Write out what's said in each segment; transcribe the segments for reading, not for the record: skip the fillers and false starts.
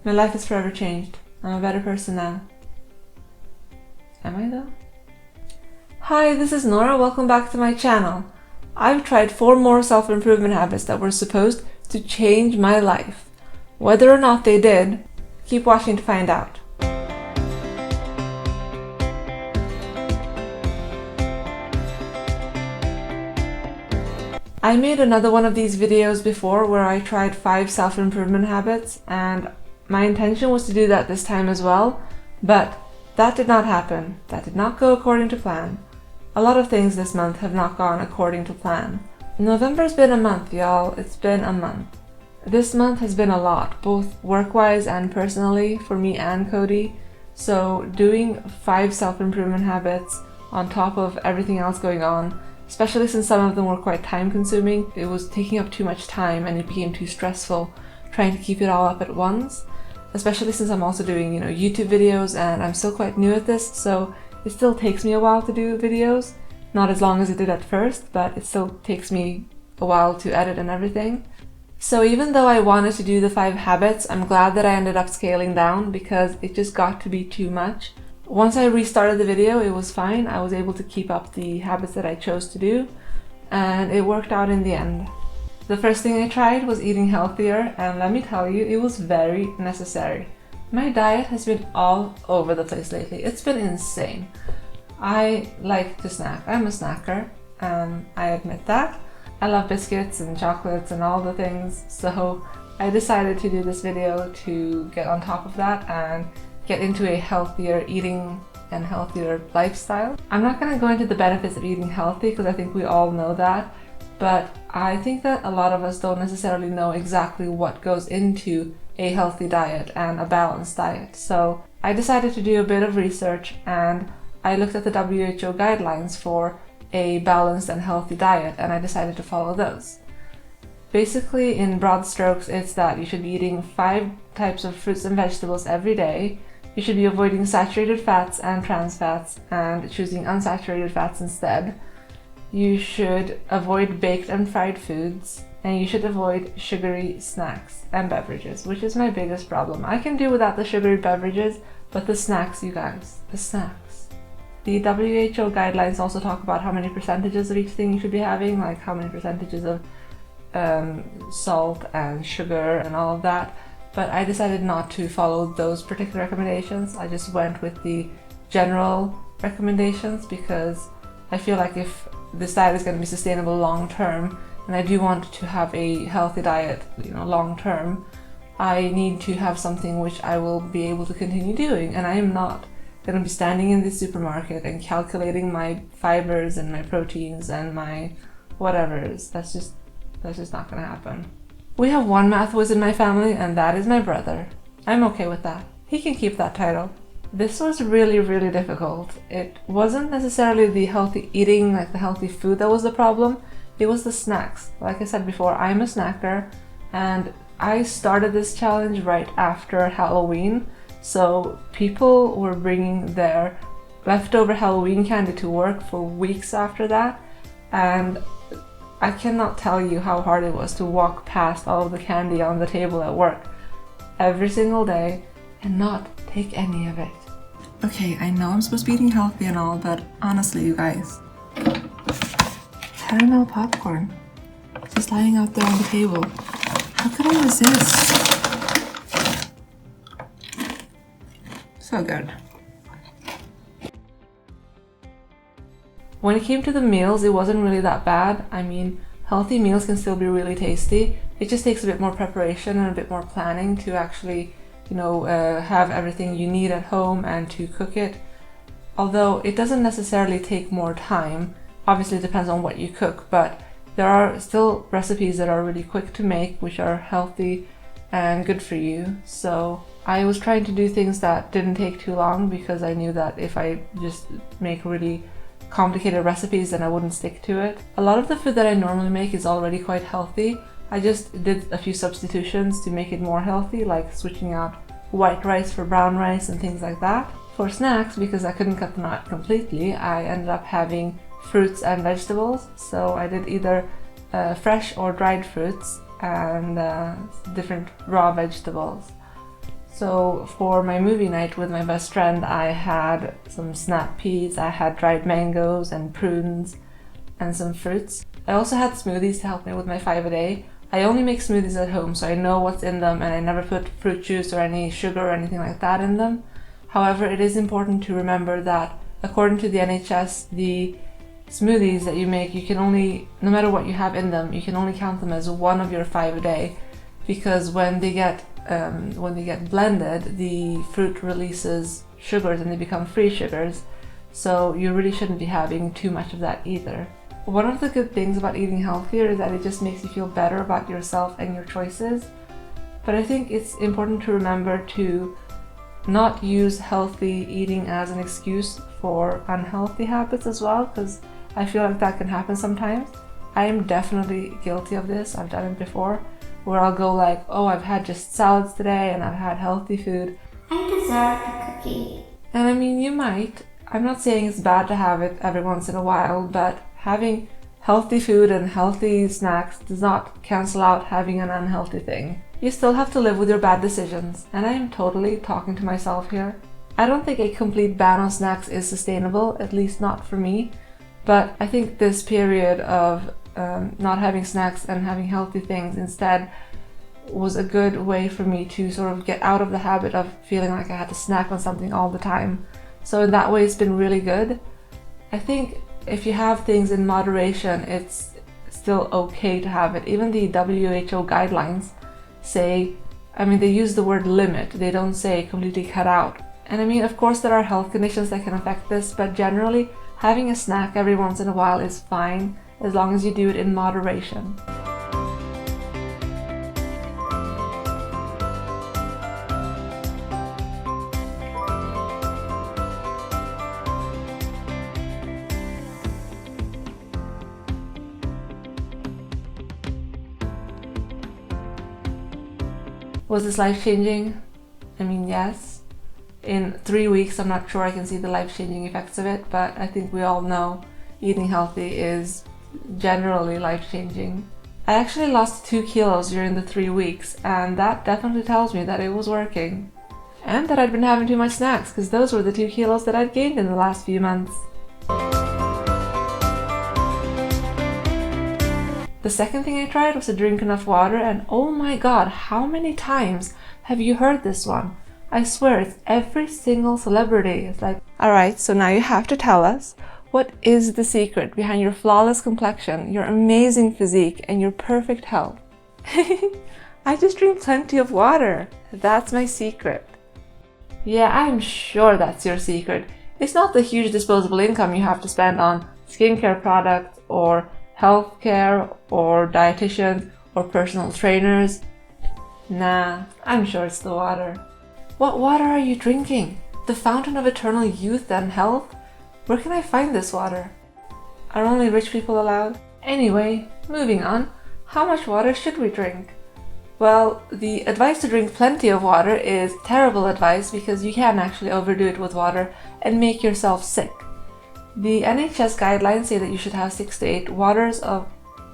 My life is forever changed. I'm a better person now. Am I though? Hi, this is Nora. Welcome back to my channel. I've tried 4 more self-improvement habits that were supposed to change my life. Whether or not they did, keep watching to find out. I made another one of these videos before where I tried 5 self-improvement habits, and my intention was to do that this time as well, but that did not happen. That did not go according to plan. A lot of things this month have not gone according to plan. November's been a month, y'all. It's been a month. This month has been a lot, both work-wise and personally, for me and Cody. So doing 5 self-improvement habits on top of everything else going on, especially since some of them were quite time-consuming, it was taking up too much time and it became too stressful trying to keep it all up at once. Especially since I'm also doing, YouTube videos, and I'm still quite new at this, so it still takes me a while to do videos. Not as long as it did at first, but it still takes me a while to edit and everything. So even though I wanted to do the 5 habits, I'm glad that I ended up scaling down because it just got to be too much. Once I restarted the video, it was fine. I was able to keep up the habits that I chose to do, and it worked out in the end. The first thing I tried was eating healthier, and let me tell you, it was very necessary. My diet has been all over the place lately. It's been insane. I like to snack. I'm a snacker. I admit that. I love biscuits and chocolates and all the things, so I decided to do this video to get on top of that and get into a healthier eating and healthier lifestyle. I'm not going to go into the benefits of eating healthy because I think we all know that, but I think that a lot of us don't necessarily know exactly what goes into a healthy diet and a balanced diet. So I decided to do a bit of research, and I looked at the WHO guidelines for a balanced and healthy diet, and I decided to follow those. Basically, in broad strokes, it's that you should be eating 5 types of fruits and vegetables every day. You should be avoiding saturated fats and trans fats and choosing unsaturated fats instead. You should avoid baked and fried foods, and you should avoid sugary snacks and beverages, which is my biggest problem. I can do without the sugary beverages, but the snacks, you guys, the snacks. The WHO guidelines also talk about how many percentages of each thing you should be having, like how many percentages of salt and sugar and all of that, but I decided not to follow those particular recommendations. I just went with the general recommendations because I feel like if this diet is going to be sustainable long term, and I do want to have a healthy diet, long term, I need to have something which I will be able to continue doing, and I am not going to be standing in the supermarket and calculating my fibers and my proteins and my whatevers. That's just not going to happen. We have one math whiz in my family, and that is my brother. I'm okay with that. He can keep that title. This was really, really difficult. It wasn't necessarily the healthy eating, like the healthy food, that was the problem. It was the snacks. Like I said before, I'm a snacker, and I started this challenge right after Halloween. So people were bringing their leftover Halloween candy to work for weeks after that, and I cannot tell you how hard it was to walk past all of the candy on the table at work every single day and not take any of it. Okay, I know I'm supposed to be eating healthy and all, but honestly, you guys, caramel popcorn just lying out there on the table. How could I resist? So good. When it came to the meals, it wasn't really that bad. I mean, healthy meals can still be really tasty. It just takes a bit more preparation and a bit more planning to actually have everything you need at home and to cook it. Although it doesn't necessarily take more time. Obviously it depends on what you cook, but there are still recipes that are really quick to make, which are healthy and good for you. So I was trying to do things that didn't take too long because I knew that if I just make really complicated recipes then I wouldn't stick to it. A lot of the food that I normally make is already quite healthy. I just did a few substitutions to make it more healthy, like switching out white rice for brown rice and things like that. For snacks, because I couldn't cut them out completely, I ended up having fruits and vegetables. So I did either fresh or dried fruits and different raw vegetables. So for my movie night with my best friend, I had some snap peas, I had dried mangoes and prunes and some fruits. I also had smoothies to help me with my 5 a day. I only make smoothies at home, so I know what's in them, and I never put fruit juice or any sugar or anything like that in them. However, it is important to remember that according to the NHS, the smoothies that you make, you can only, no matter what you have in them, you can only count them as one of your 5 a day, because when they get blended, the fruit releases sugars and they become free sugars. So you really shouldn't be having too much of that either. One of the good things about eating healthier is that it just makes you feel better about yourself and your choices. But I think it's important to remember to not use healthy eating as an excuse for unhealthy habits as well, because I feel like that can happen sometimes. I am definitely guilty of this. I've done it before, where I'll go like, oh, I've had just salads today and I've had healthy food. I deserve a cookie. And I mean, you might. I'm not saying it's bad to have it every once in a while, but having healthy food and healthy snacks does not cancel out having an unhealthy thing. You still have to live with your bad decisions, and I am totally talking to myself here. I don't think a complete ban on snacks is sustainable, at least not for me, but I think this period of not having snacks and having healthy things instead was a good way for me to sort of get out of the habit of feeling like I had to snack on something all the time. So in that way, it's been really good. I think if you have things in moderation, it's still okay to have it. Even the WHO guidelines say, I mean, they use the word limit. They don't say completely cut out. And I mean, of course, there are health conditions that can affect this, but generally, having a snack every once in a while is fine, as long as you do it in moderation. Was this life-changing? I mean, yes. In 3 weeks, I'm not sure I can see the life-changing effects of it, but I think we all know eating healthy is generally life-changing. I actually lost 2 kilos during the 3 weeks, and that definitely tells me that it was working. And that I'd been having too much snacks, because those were the 2 kilos that I'd gained in the last few months. The second thing I tried was to drink enough water, and oh my god, how many times have you heard this one? I swear it's every single celebrity. It's like, alright, so now you have to tell us, what is the secret behind your flawless complexion, your amazing physique, and your perfect health? I just drink plenty of water. That's my secret. Yeah, I'm sure that's your secret. It's not the huge disposable income you have to spend on skincare products or healthcare or dietitians or personal trainers. Nah, I'm sure it's the water. What water are you drinking? The fountain of eternal youth and health? Where can I find this water? Are only rich people allowed? Anyway, moving on. How much water should we drink? Well, the advice to drink plenty of water is terrible advice because you can actually overdo it with water and make yourself sick. The NHS guidelines say that you should have 6 to 8 waters of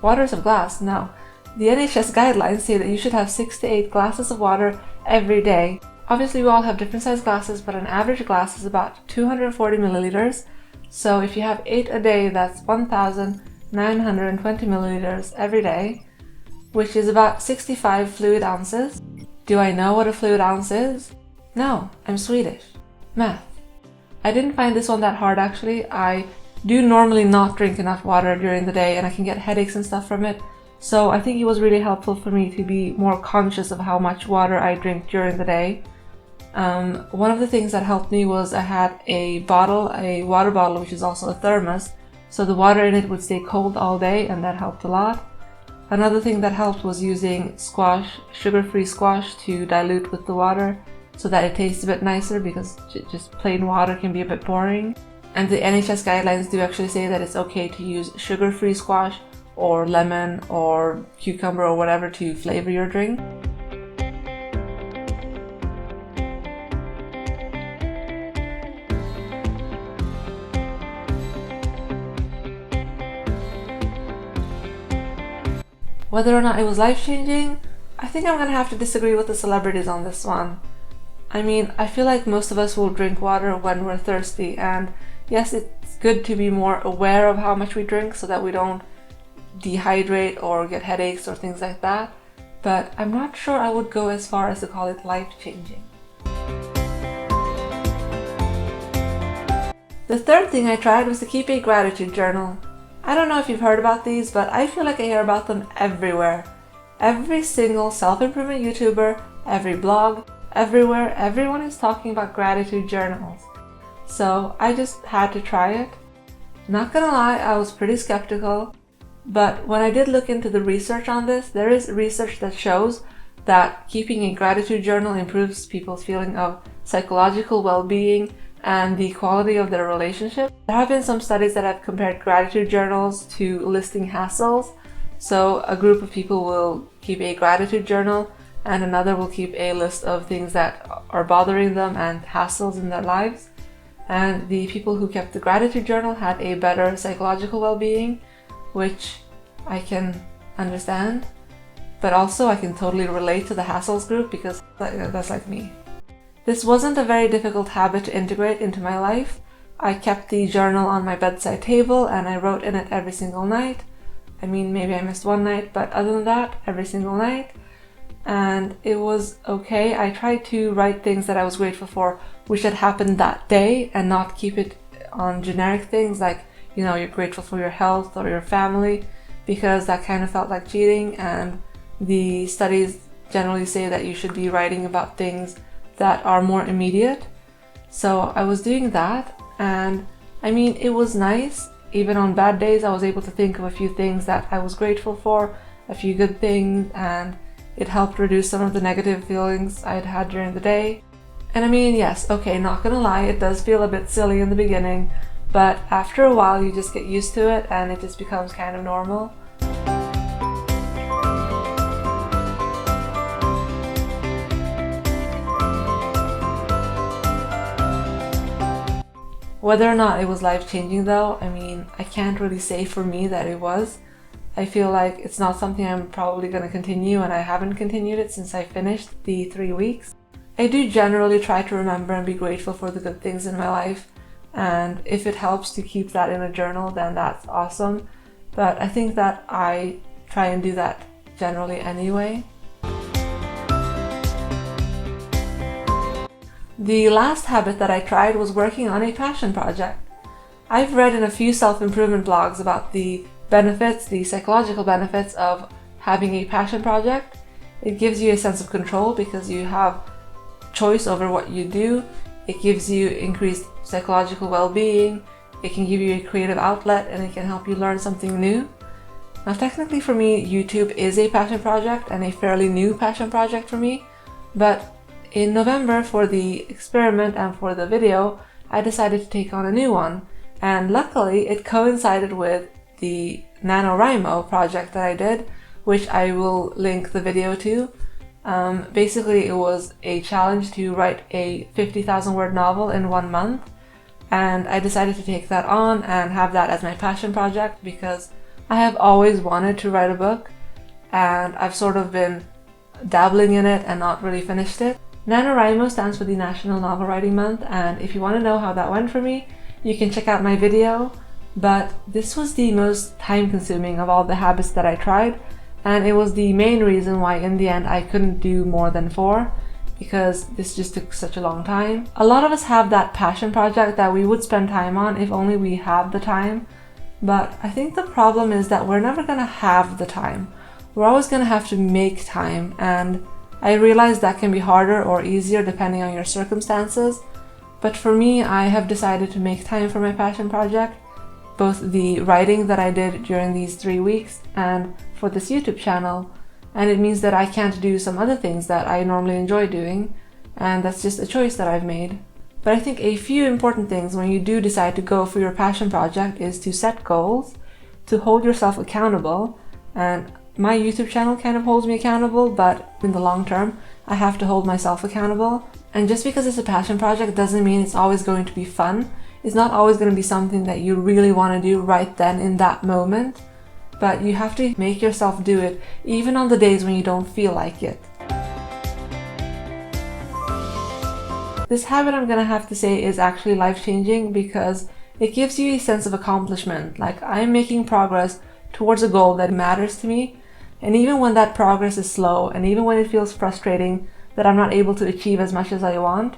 glass. No. The NHS guidelines say that you should have 6 to 8 glasses of water every day. Obviously, we all have different size glasses, but an average glass is about 240 milliliters. So if you have 8 a day, that's 1,920 milliliters every day, which is about 65 fluid ounces. Do I know what a fluid ounce is? No, I'm Swedish. Math. I didn't find this one that hard actually. I do normally not drink enough water during the day and I can get headaches and stuff from it. So I think it was really helpful for me to be more conscious of how much water I drink during the day. One of the things that helped me was I had a water bottle, which is also a thermos, so the water in it would stay cold all day, and that helped a lot. Another thing that helped was using sugar-free squash to dilute with the water so that it tastes a bit nicer, because just plain water can be a bit boring. And the NHS guidelines do actually say that it's okay to use sugar-free squash or lemon or cucumber or whatever to flavor your drink. Whether or not it was life-changing, I think I'm gonna have to disagree with the celebrities on this one. I mean, I feel like most of us will drink water when we're thirsty, and yes, it's good to be more aware of how much we drink so that we don't dehydrate or get headaches or things like that, but I'm not sure I would go as far as to call it life-changing. The third thing I tried was to keep a gratitude journal. I don't know if you've heard about these, but I feel like I hear about them everywhere. Every single self-improvement YouTuber, every blog, everywhere, everyone is talking about gratitude journals. So I just had to try it. Not gonna lie, I was pretty skeptical, but when I did look into the research on this, there is research that shows that keeping a gratitude journal improves people's feeling of psychological well-being and the quality of their relationship. There have been some studies that have compared gratitude journals to listing hassles. So a group of people will keep a gratitude journal and another will keep a list of things that are bothering them and hassles in their lives. And the people who kept the gratitude journal had a better psychological well-being, which I can understand. But also I can totally relate to the hassles group because that's like me. This wasn't a very difficult habit to integrate into my life. I kept the journal on my bedside table and I wrote in it every single night. I mean, maybe I missed one night, but other than that, every single night. And it was okay. I tried to write things that I was grateful for, which had happened that day, and not keep it on generic things like, you know, you're grateful for your health or your family, because that kind of felt like cheating. And the studies generally say that you should be writing about things that are more immediate. So I was doing that, and I mean, it was nice. Even on bad days, I was able to think of a few things that I was grateful for, a few good things, and it helped reduce some of the negative feelings I'd had during the day. And I mean, yes, okay, not gonna lie, it does feel a bit silly in the beginning, but after a while you just get used to it and it just becomes kind of normal. Whether or not it was life-changing though, I mean, I can't really say for me that it was. I feel like it's not something I'm probably going to continue, and I haven't continued it since I finished the 3 weeks. I do generally try to remember and be grateful for the good things in my life, and if it helps to keep that in a journal, then that's awesome. But I think that I try and do that generally anyway. The last habit that I tried was working on a passion project. I've read in a few self-improvement blogs about the benefits, the psychological benefits of having a passion project. It gives you a sense of control because you have choice over what you do. It gives you increased psychological well-being. It can give you a creative outlet, and it can help you learn something new. Now, technically for me, YouTube is a passion project and a fairly new passion project for me, but in November, for the experiment and for the video, I decided to take on a new one, and luckily it coincided with the NaNoWriMo project that I did, which I will link the video to. Basically, it was a challenge to write a 50,000 word novel in 1 month, and I decided to take that on and have that as my passion project because I have always wanted to write a book, and I've sort of been dabbling in it and not really finished it. NaNoWriMo stands for the National Novel Writing Month, and if you want to know how that went for me, you can check out my video. But this was the most time-consuming of all the habits that I tried, and it was the main reason why in the end I couldn't do more than 4, because this just took such a long time. A lot of us have that passion project that we would spend time on if only we had the time, but I think the problem is that we're never gonna have the time. We're always gonna have to make time, and I realize that can be harder or easier depending on your circumstances, but for me, I have decided to make time for my passion project, both the writing that I did during these 3 weeks and for this YouTube channel, and it means that I can't do some other things that I normally enjoy doing, and that's just a choice that I've made. But I think a few important things when you do decide to go for your passion project is to set goals, to hold yourself accountable, and my YouTube channel kind of holds me accountable, but in the long term, I have to hold myself accountable. And just because it's a passion project doesn't mean it's always going to be fun. It's not always going to be something that you really want to do right then in that moment, but you have to make yourself do it, even on the days when you don't feel like it. this habit, I'm gonna have to say, is actually life-changing because it gives you a sense of accomplishment. Like, I'm making progress towards a goal that matters to me, and even when that progress is slow, and even when it feels frustrating that I'm not able to achieve as much as I want,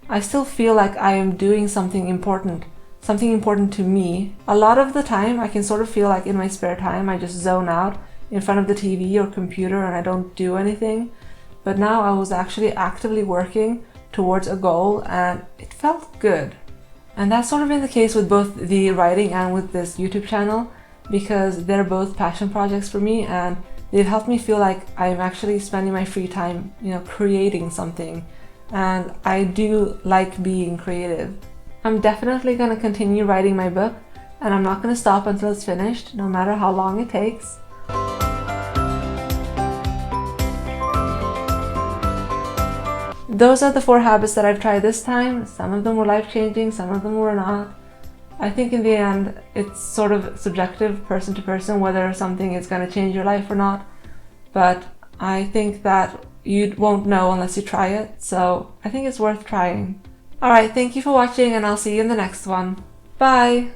I still feel like I am doing something important to me. A lot of the time, I can sort of feel like in my spare time, I just zone out in front of the TV or computer and I don't do anything. But now I was actually actively working towards a goal and it felt good. And that's sort of been the case with both the writing and with this YouTube channel, because they're both passion projects for me and they've helped me feel like I'm actually spending my free time, creating something. And I do like being creative. I'm definitely going to continue writing my book, and I'm not going to stop until it's finished, no matter how long it takes. Those are the 4 habits that I've tried this time. Some of them were life-changing, some of them were not. I think in the end, it's sort of subjective, person to person, whether something is going to change your life or not. But I think that you won't know unless you try it, so I think it's worth trying. Alright, thank you for watching and I'll see you in the next one. Bye!